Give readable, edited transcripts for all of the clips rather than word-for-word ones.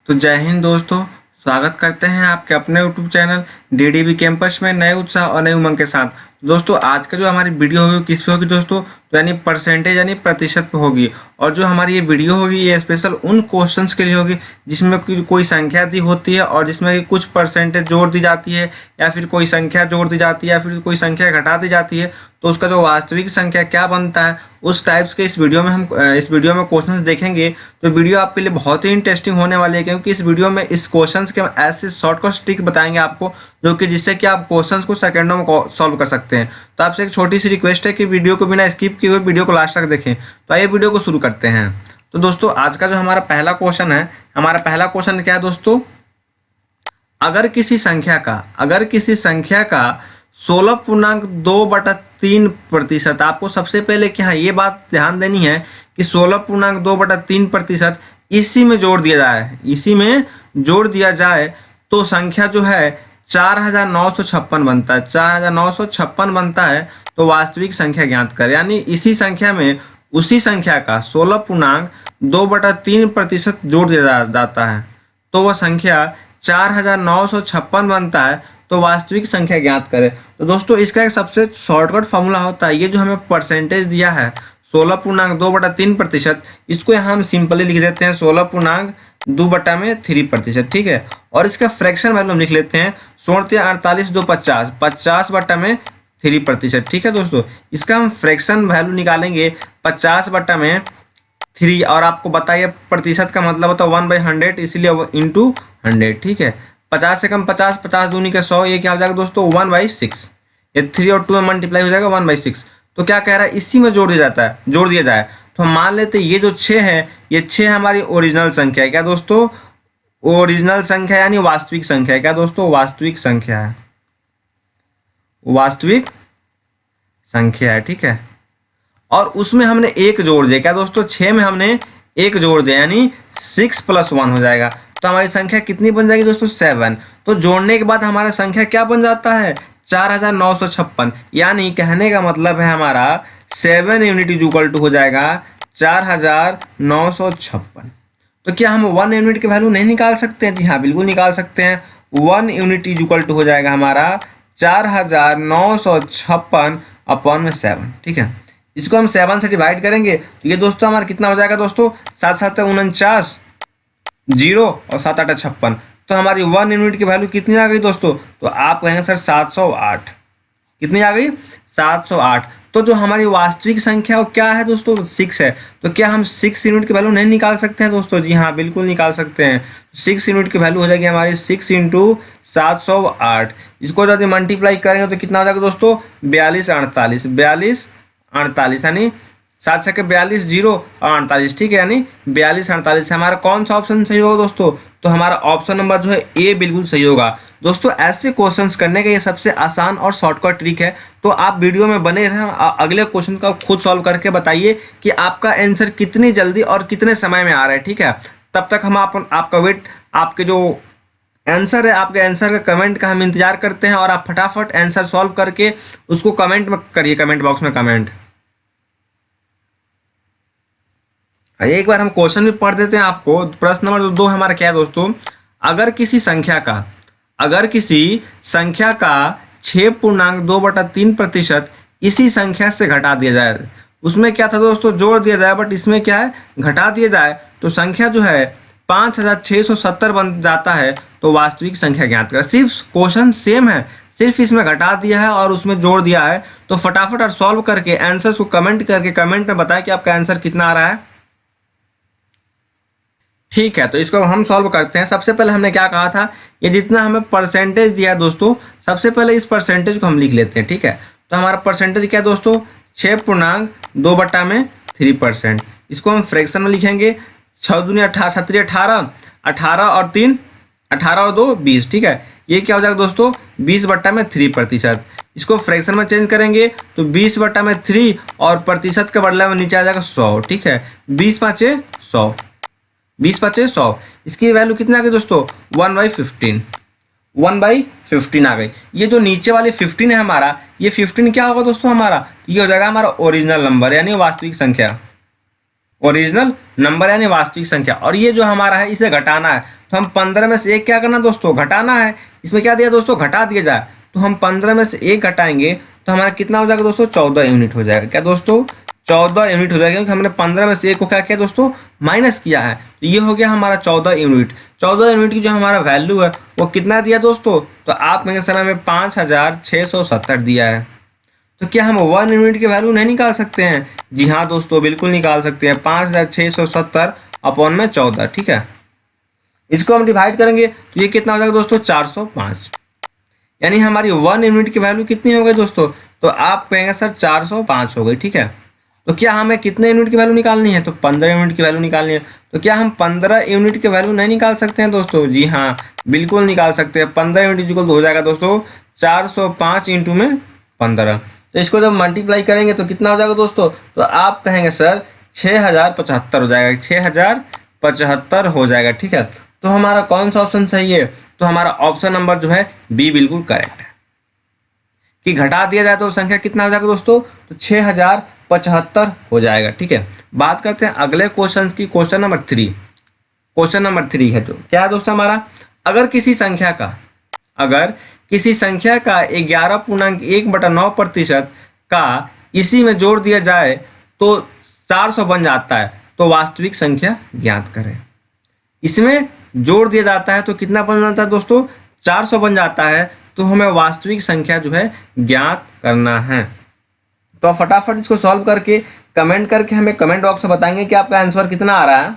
तो जय हिंद दोस्तों, स्वागत करते हैं आपके अपने यूट्यूब चैनल डीडीबी कैंपस में नए उत्साह और नई उमंग के साथ। दोस्तों आज का जो हमारी वीडियो होगी किस पे होगी दोस्तों, तो यानी परसेंटेज यानी प्रतिशत पे होगी। और जो हमारी ये वीडियो होगी ये स्पेशल उन क्वेश्चंस के लिए होगी जिसमें कोई संख्या दी होती है और जिसमें कुछ परसेंटेज जोड़ दी जाती है या फिर कोई संख्या जोड़ दी जाती है या फिर कोई संख्या घटा दी जाती है, तो उसका जो वास्तविक संख्या क्या बनता है उस टाइप्स के इस वीडियो में हम क्वेश्चंस देखेंगे। तो वीडियो आपके लिए बहुत ही इंटरेस्टिंग होने वाली है, क्योंकि इस वीडियो में इस क्वेश्चंस के ऐसे शॉर्टकट ट्रिक बताएंगे आपको जो कि जिससे कि आप क्वेश्चंस को सेकंडों में सॉल्व कर सकते हैं। तो आपसे एक छोटी सी रिक्वेस्ट है कि वीडियो को बिना स्किप किए हुए वीडियो को लास्ट तक देखें। तो आइए वीडियो को शुरू करते हैं। तो दोस्तों आज का जो हमारा पहला क्वेश्चन है, हमारा पहला क्वेश्चन क्या है दोस्तों, अगर किसी संख्या का 16.2/3%, आपको सबसे पहले कि हाँ ये बात ध्यान देनी है कि 16.2/3% इसी में जोड़ दिया जाए तो संख्या जो है 4956 बनता है। 4956 बनता है तो वास्तविक संख्या ज्ञात करें। यानी इसी संख्या में उसी संख्या का 16.2/3% जोड़ दिया जाता है तो वह संख्या 4956 बनता है, तो वास्तविक संख्या ज्ञात करें। तो दोस्तों इसका एक सबसे शॉर्टकट फॉर्मूला होता है, ये जो हमें परसेंटेज दिया है 16.2/3%, इसको यहाँ हम सिंपली लिख देते हैं 16.2/3%, ठीक है। और इसका फ्रैक्शन वैल्यू हम लिख लेते हैं 16.48 50%, ठीक है दोस्तों। इसका हम फ्रैक्शन वैल्यू निकालेंगे 50/3, और आपको बताइए प्रतिशत का मतलब होता है 1/100, इसीलिए इंटू 100, ठीक है। 50 से कम 50, 50 दूनी के 100, ये क्या हो जाएगा दोस्तों 1/6। ये 3 और 2 में मल्टीप्लाई हो जाएगा 1/6। तो क्या कह रहा है, इसी में जोड़ दिया जाए। तो हम मान लेते हैं ये जो 6 है, ये 6 हमारी ओरिजिनल संख्या है। क्या दोस्तों, ओरिजिनल संख्या यानी वास्तविक संख्या है। क्या दोस्तों, वास्तविक संख्या है, ठीक है। और उसमें हमने एक जोड़ दिया। क्या दोस्तों, 6 में हमने एक जोड़ दिया यानी 6 + 1 हो जाएगा। तो हमारी संख्या कितनी बन जाएगी दोस्तों, 7। तो जोड़ने के बाद हमारा संख्या क्या बन जाता है, 4956। यानी कहने का मतलब है हमारा 7 यूनिट इज इक्वल टू हो जाएगा 4956। तो क्या हम 1 यूनिट की वैल्यू नहीं निकाल सकते हैं? जी हाँ, बिल्कुल निकाल सकते हैं। 1 यूनिट इज इक्वल टू हो जाएगा हमारा 4956/7, ठीक है। इसको हम 7 से डिवाइड करेंगे तो ये दोस्तों हमारा कितना हो जाएगा दोस्तों, 7×7 = 49, 0 और 7×8 = 56। तो हमारी 1 यूनिट की वैल्यू कितनी आ गई दोस्तों, तो आप कहेंगे सर 708। कितनी आ गई, 708। तो जो हमारी वास्तविक संख्या वो क्या है दोस्तों, 6 है। तो क्या हम 6 यूनिट की वैल्यू नहीं निकाल सकते हैं दोस्तों? जी हाँ, बिल्कुल निकाल सकते हैं। 6 यूनिट की वैल्यू हो जाएगी हमारी 6 × 708। इसको यदि मल्टीप्लाई करेंगे तो कितना हो जाएगा दोस्तों, 4248 यानी 7 छक्के 42, 0 और 48, ठीक है। यानी 4248 हमारा कौन सा ऑप्शन सही होगा दोस्तों, तो हमारा ऑप्शन नंबर जो है ए बिल्कुल सही होगा। दोस्तों ऐसे क्वेश्चंस करने का ये सबसे आसान और शॉर्टकट ट्रिक है। तो आप वीडियो में बने रहें, अगले क्वेश्चन का खुद सॉल्व करके बताइए कि आपका आंसर कितनी जल्दी और कितने समय में आ रहा है, ठीक है। तब तक हम आपके जो आंसर है, आपके आंसर का कमेंट का हम इंतजार करते हैं, और आप फटाफट आंसर सॉल्व करके उसको कमेंट में करिए, कमेंट बॉक्स में कमेंट। एक बार हम क्वेश्चन भी पढ़ देते हैं आपको। प्रश्न नंबर 2 हमारा क्या है दोस्तों, अगर किसी संख्या का 6.2/3% इसी संख्या से घटा दिया जाए, उसमें क्या था दोस्तों, जोड़ दिया जाए, बट इसमें क्या है, घटा दिया जाए, तो संख्या जो है 5670 बन जाता है, तो वास्तविक संख्या ज्ञात करें। सिर्फ क्वेश्चन सेम है, सिर्फ इसमें घटा दिया है और उसमें जोड़ दिया है। तो फटाफट और सॉल्व करके आंसर को कमेंट करके कमेंट में बताएं कि आपका आंसर कितना आ रहा है, ठीक है। तो इसको हम सॉल्व करते हैं। सबसे पहले हमने क्या कहा था, ये जितना हमें परसेंटेज दिया है दोस्तों, सबसे पहले इस परसेंटेज को हम लिख लेते हैं, ठीक है। तो हमारा परसेंटेज क्या है दोस्तों, 6.2/3%। इसको हम फ्रैक्शन में लिखेंगे, 6 दूनी 18, 7 18, 18 और 3 18 और 2 20, ठीक है। ये क्या हो जाएगा दोस्तों, 20/3%। इसको फ्रैक्शन में चेंज करेंगे तो 20/3 और प्रतिशत के बदले में नीचे आ जाएगा 100, ठीक है। 20×5 = 100, 20×5 = 100। इसकी वैल्यू कितनी आ गई दोस्तों, 1/15, 1/15 आ गई। ये जो नीचे वाली 15 है हमारा, ये 15 क्या होगा दोस्तों, हमारा ये हो जाएगा हमारा ओरिजिनल नंबर यानी वास्तविक संख्या। ओरिजिनल नंबर यानी वास्तविक संख्या। और ये जो हमारा है इसे घटाना है, तो हम 15 में से 1 क्या करना दोस्तों, घटाना है। इसमें क्या दिया दोस्तों, घटा दिया जाए, तो हम 15 में से 1 घटाएंगे तो हमारा कितना हो जाएगा दोस्तों, 14 यूनिट हो जाएगा। क्या दोस्तों, 14 यूनिट हो जाएगा, क्योंकि हमने 15 में से 1 को क्या किया दोस्तों, माइनस किया है। तो ये हो गया हमारा 14 यूनिट। 14 यूनिट की जो हमारा वैल्यू है वो कितना दिया दोस्तों, तो आप कहेंगे सर हमें 5670 दिया है। तो क्या हम 1 यूनिट की वैल्यू नहीं निकाल सकते हैं? जी हाँ दोस्तों, बिल्कुल निकाल सकते हैं। 5670 अपॉन में 14, ठीक है। इसको हम डिवाइड करेंगे तो ये कितना हो जाएगा दोस्तों, 405। यानी हमारी 1 यूनिट की वैल्यू कितनी हो गई दोस्तों, तो आप कहेंगे सर 405 हो गई, ठीक है। तो क्या हमें कितने यूनिट की वैल्यू निकालनी है, तो 15 यूनिट की वैल्यू निकालनी है। तो क्या हम 15 यूनिट की वैल्यू नहीं निकाल सकते हैं दोस्तों? जी हाँ, बिल्कुल निकाल सकते हैं। 15 यूनिट इक्वल हो जाएगा दोस्तों 405 इंटू में 15। तो इसको जब मल्टीप्लाई करेंगे तो कितना हो जाएगा दोस्तों, तो आप कहेंगे सर 6075 हो जाएगा, 6075 हो जाएगा, ठीक है। तो हमारा कौन सा ऑप्शन सही है, तो हमारा ऑप्शन नंबर जो है बी बिल्कुल करेक्ट है। कि घटा दिया जाए तो संख्या कितना हो जाएगा दोस्तों, तो 6075 हो जाएगा, ठीक है। बात करते हैं अगले क्वेश्चन की, क्वेश्चन नंबर 3। क्वेश्चन नंबर 3 है, तो क्या है दोस्तों हमारा, अगर किसी संख्या का 11.1/9% का इसी में जोड़ दिया जाए तो 400 बन जाता है, तो वास्तविक संख्या ज्ञात करें। इसमें जोड़ दिया जाता है तो कितना बन जाता है दोस्तों, 400 बन जाता है। तो हमें वास्तविक संख्या जो है ज्ञात करना है। तो फटाफट इसको सॉल्व करके कमेंट करके हमें कमेंट बॉक्स में बताएंगे कि आपका आंसर कितना आ रहा है।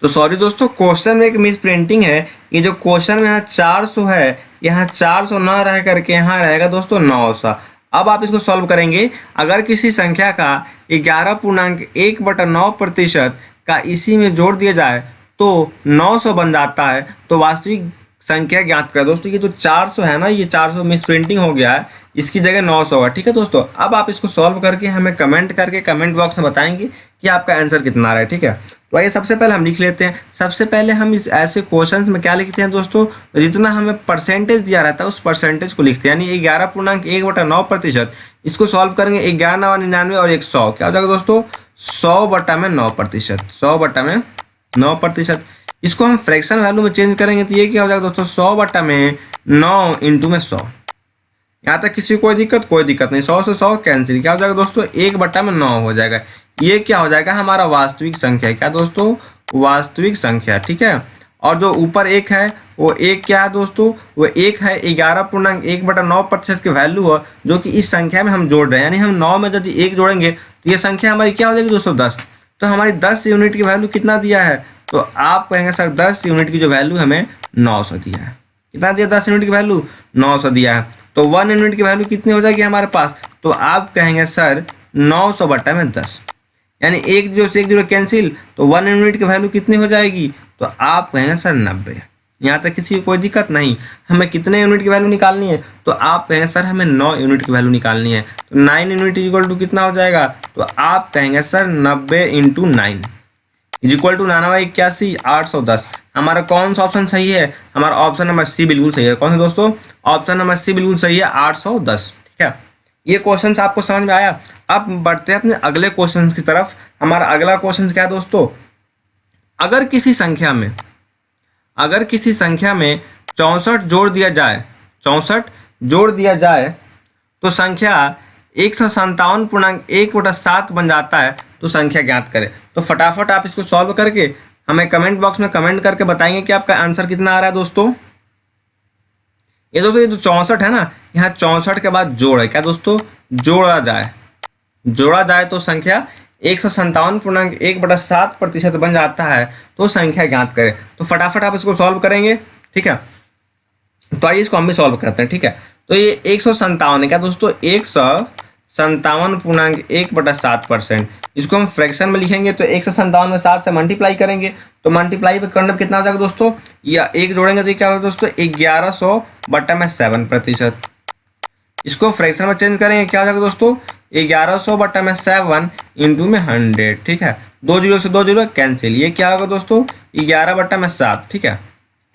तो सॉरी दोस्तों, क्वेश्चन में एक मिस प्रिंटिंग है। ये जो क्वेश्चन में यहाँ 400 है, यहाँ 400 ना रह करके यहाँ रहेगा दोस्तों 900। अब आप इसको सॉल्व करेंगे। अगर किसी संख्या का 11.1/9% का इसी में जोड़ दिया जाए तो 900 बन जाता है, तो वास्तविक संख्या ज्ञात करें। दोस्तों ये जो 400 है ना, ये 400 मिस प्रिंटिंग हो गया है, इसकी जगह 900 होगा, ठीक है दोस्तों। अब आप इसको सॉल्व करके हमें कमेंट करके कमेंट बॉक्स में बताएंगे कि आपका आंसर कितना आ रहा है, ठीक है। तो आइए सबसे पहले हम लिख लेते हैं। सबसे पहले हम इस ऐसे क्वेश्चंस में क्या लिखते हैं दोस्तों, जितना हमें परसेंटेज दिया रहता है उस परसेंटेज को लिखते हैं। यानी 11.1/9%, इसको सॉल्व करेंगे 11 9 99 और 100, क्या हो जाएगा दोस्तों, 100/9%, 100/9%। इसको हम फ्रैक्शन वैल्यू में चेंज करेंगे तो ये क्या हो जाएगा दोस्तों, 100/9 इंटू में 100। यहाँ तक किसी को कोई दिक्कत नहीं। 100 से 100 कैंसिल, क्या हो जाएगा दोस्तों, 1/9 हो जाएगा। ये क्या हो जाएगा, हमारा वास्तविक संख्या। क्या दोस्तों, वास्तविक संख्या, ठीक है। और जो ऊपर 1 है वो 1 क्या है दोस्तों, वो 1 है 11.1/9% की वैल्यू है, जो कि इस संख्या में हम जोड़ रहे हैं। यानी हम 9 में यदि 1 जोड़ेंगे तो ये संख्या हमारी क्या हो जाएगी दोस्तों, 10। तो हमारी 10 यूनिट की वैल्यू कितना दिया है, तो आप कहेंगे सर 10 यूनिट की जो वैल्यू हमें 900 दिया है। कितना दिया, 10 यूनिट की वैल्यू 900 दिया है। तो 1 यूनिट की वैल्यू कितनी हो जाएगी हमारे पास, तो आप कहेंगे सर 900/10। यानी 1 0 से 1 0 कैंसिल, तो 1 यूनिट की वैल्यू कितनी हो जाएगी, तो आप कहेंगे सर 90। यहाँ तक किसी को कोई दिक्कत नहीं। हमें कितने यूनिट की वैल्यू निकालनी है, तो आप कहेंगे सर हमें 9 यूनिट की वैल्यू निकालनी है। तो 9 यूनिट इक्वल टू कितना हो जाएगा, तो आप कहेंगे सर 90 इंटू 9 इक्वल टू 91 810। हमारा कौन सा ऑप्शन सही है, हमारा ऑप्शन नंबर सी बिल्कुल सही है। कौन सा दोस्तों, ऑप्शन नंबर सी बिल्कुल सही है, 810, ठीक है। ये क्वेश्चन आपको समझ में आया। अब बढ़ते हैं अपने अगले क्वेश्चन की तरफ। हमारा अगला क्वेश्चन क्या है दोस्तों, अगर किसी संख्या में 64 जोड़ दिया जाए तो संख्या 157.1/7 बन जाता है, तो संख्या ज्ञात करें। तो फटाफट आप इसको सॉल्व करके हमें कमेंट बॉक्स में कमेंट करके बताएंगे कि आपका आंसर कितना आ रहा है दोस्तों। ये दोस्तों ये जो 64 है ना, यहाँ 64 के बाद जोड़ है। क्या दोस्तों, जोड़ा जाए तो संख्या 157.1/7% बन जाता है, तो संख्या ज्ञात करें। तो फटाफट आप इसको सॉल्व करेंगे, ठीक है। तो आइए इसको हम भी सॉल्व करते हैं, ठीक है। तो ये 157 है, क्या दोस्तों, 157.1/7%। इसको हम फ्रैक्शन में लिखेंगे तो 157 में 7 से मल्टीप्लाई करेंगे, तो मल्टीप्लाई पे करने पर कितना हो जाएगा दोस्तों, या 1 जोड़ेंगे तो ये क्या होगा दोस्तों, 1100/7%। इसको फ्रैक्शन में चेंज करेंगे, क्या हो जाएगा दोस्तों, 1100/7 इंटू में 100, ठीक है। 2 0 से 2 0 कैंसिल, ये क्या होगा दोस्तों, 11/7, ठीक है।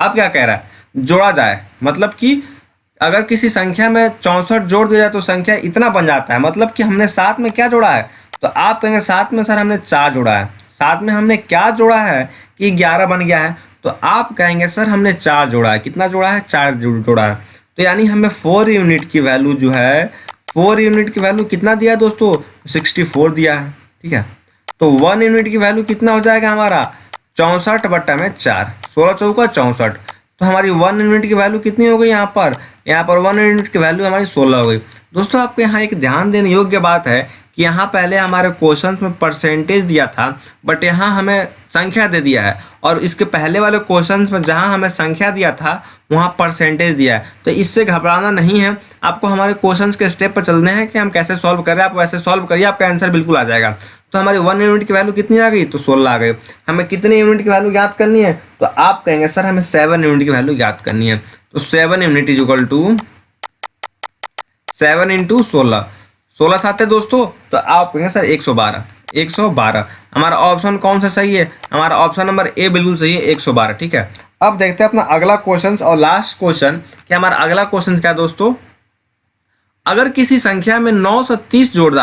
अब क्या कह रहा है, जोड़ा जाए, मतलब कि अगर किसी संख्या में 64 जोड़ दिया जाए तो संख्या इतना बन जाता है। मतलब कि हमने साथ में क्या जोड़ा है, तो आप कहेंगे साथ में सर हमने 4 जोड़ा है। साथ में हमने क्या जोड़ा है कि 11 बन गया है। तो आप कहेंगे सर हमने 4 जोड़ा है। कितना जोड़ा है? 4 जोड़ा है। तो यानी हमें 4 यूनिट की वैल्यू जो है, 4 यूनिट की वैल्यू कितना दिया है दोस्तों? 64 दिया है। ठीक है, तो 1 यूनिट की वैल्यू कितना हो जाएगा हमारा? 64/4, 16 चौका 64। तो हमारी 1 यूनिट की वैल्यू कितनी हो गई यहाँ पर? यहाँ पर 1 यूनिट की वैल्यू हमारी 16 हो गई। दोस्तों आपको यहाँ एक ध्यान देने योग्य बात है कि यहाँ पहले हमारे क्वेश्चन में परसेंटेज दिया था, बट यहाँ हमें संख्या दे दिया है, और इसके पहले वाले क्वेश्चन में जहाँ हमें संख्या दिया था वहाँ परसेंटेज दिया है। तो इससे घबराना नहीं है, आपको हमारे क्वेश्चंस के स्टेप पर चलने हैं कि हम कैसे सॉल्व कर रहे हैं। आप वैसे सॉल्व करिए, आपका आंसर बिल्कुल आ जाएगा। तो हमारी 1 यूनिट की वैल्यू कितनी आ गई? तो 16 आ गई। हमें कितने यूनिट की वैल्यू याद करनी है? तो आप कहेंगे सर हमें 7 यूनिट की वैल्यू याद करनी है। तो 7 unit is equal to 7 into 16, 16 साथ है दोस्तों, तो आप कहेंगे सर 112, 112। हमारा ऑप्शन कौन सा सही है? हमारा ऑप्शन नंबर ए बिल्कुल सही है, 112। ठीक है, अब देखते हैं अपना अगला क्वेश्चन और लास्ट क्वेश्चन कि हमारा अगला क्वेश्चन क्या है दोस्तों। अगर किसी संख्या में 930 जोड़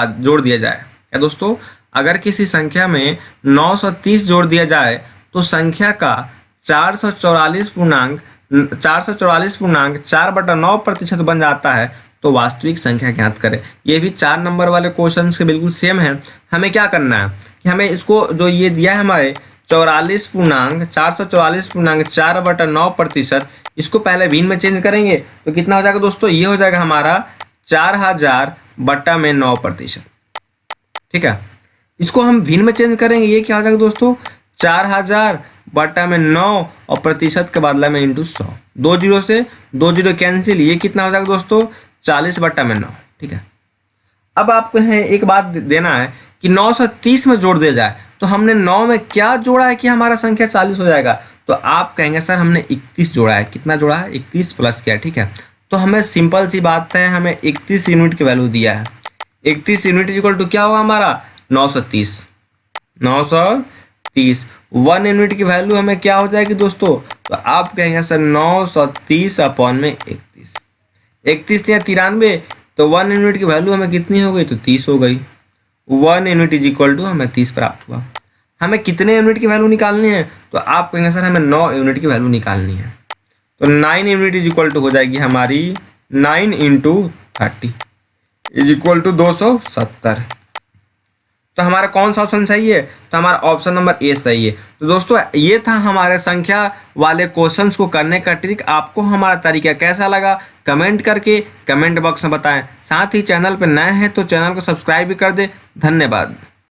दिया जाए, क्या दोस्तों? अगर किसी संख्या में 930 जोड़ दिया जाए तो संख्या का 444.4/9% बन जाता है, तो वास्तविक संख्या ज्ञात करें। ये भी 4 नंबर वाले क्वेश्चन के बिल्कुल सेम है। हमें क्या करना है कि हमें इसको जो ये दिया है हमारे 444.4 इसको पहले भिन्न में चेंज करेंगे तो कितना हो जाएगा दोस्तों? ये हो जाएगा हमारा 4000/9%। ठीक है, इसको हम भिन्न में चेंज करेंगे, ये क्या हो जाएगा दोस्तों? 4000/9 और प्रतिशत के बदला में इंटू 100। 2 जीरो से 2 जीरो कैंसिल, ये कितना हो जाएगा दोस्तों? 40/9। ठीक है, अब आपको यहाँ एक बात देना है कि 930 में जोड़ दिया जाए तो हमने 9 में क्या जोड़ा है कि हमारा संख्या 40 हो जाएगा? तो आप कहेंगे सर हमने 31 जोड़ा है। कितना जोड़ा है? 31 प्लस क्या? ठीक है, तो हमें सिंपल सी बात है, हमें 31 यूनिट की वैल्यू दिया है। 31 यूनिट इक्वल टू क्या होगा हमारा? 930। 930 1 यूनिट की वैल्यू हमें क्या हो जाएगी दोस्तों? तो आप कहेंगे सर 930/31। 31 या 93, तो 1 यूनिट की वैल्यू हमें कितनी हो गई? तो 30 हो गई। 1 यूनिट इज इक्वल टू हमें 30 प्राप्त हुआ। हमें कितने यूनिट की वैल्यू निकालनी है? तो आप कहेंगे सर हमें 9 यूनिट की वैल्यू निकालनी है। तो 9 यूनिट इज इक्वल टू हो जाएगी हमारी 9 इंटू 30 इज इक्वल टू 270। तो हमारा कौन सा ऑप्शन सही है? तो हमारा ऑप्शन नंबर ए सही है। तो दोस्तों ये था हमारे संख्या वाले क्वेश्चंस को करने का ट्रिक। आपको हमारा तरीका कैसा लगा कमेंट करके कमेंट बॉक्स में बताएं। साथ ही चैनल पर नए हैं तो चैनल को सब्सक्राइब भी कर दे। धन्यवाद।